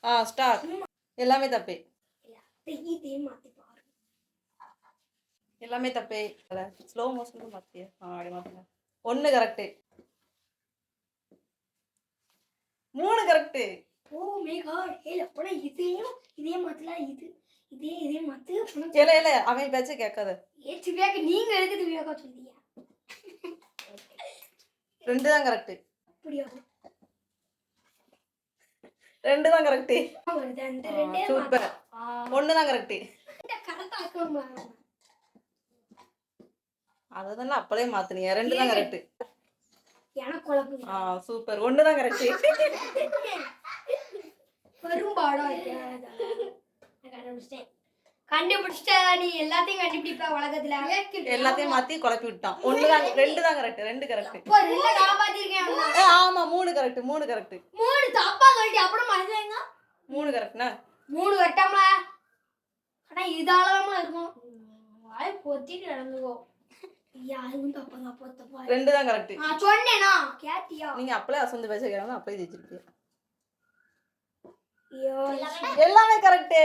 Start. எல்லாமே தப்பே. எல்லாமே தப்பே. ஸ்லோ மோஷன்ல மாத்தியா? அப்படி மாத்துங்க. 1 correct. 3 correct. Oh my god. ஏல போடா இதே மாத்தல இதே மாத்து. இல்ல அவன் பேச்ச கேட்காத. திவ்யாக்கு நீங்க எதுக்கு திவ்யாக்கா சொல்றீங்க? 2 தான் கரெக்ட். அப்படியா? 2 தான் கரெக்ட். சூப்பர். 1 தான் கரெக்ட். கரெக்டா ஆக்கணுமா? அதனால அப்பளே மாத்துனியா? 2 தான் கரெக்ட். எனக்கு குழப்பம். சூப்பர். 1 தான் கரெக்ட். பெரும்பாடா கண்டுபிடிச்சிட்ட. நீ எல்லாத்தையும் கண்டுபிடிப்பா உலகத்துல. எல்லாத்தையும் மாத்தி குழப்பி விட்டான். 1 தான் 2 தான் கரெக்ட். 2 கரெக்ட். அப்ப 2 காப்பாத்திருக்கேன். ஆமா 3 கரெக்ட். 3 கரெக்ட். 3 தப்பா கரெக்ட். அப்புறம் மறந்துங்க. 3 கரெக்ட்னா 3 வெட்டம்ல. அட இதாலமா இருக்கும். வாய் பொத்திட்டு நடந்துக்கோ. யாரும் தப்பா போத்தப்பா. 2 தான் கரெக்ட். சொன்னேனா கேட்டியா? நீங்க அப்பளே அசந்து பேசறீங்க. அப்பளே ஜெயிச்சிருக்கீங்க. ஐயோ எல்லாமே கரெக்ட்.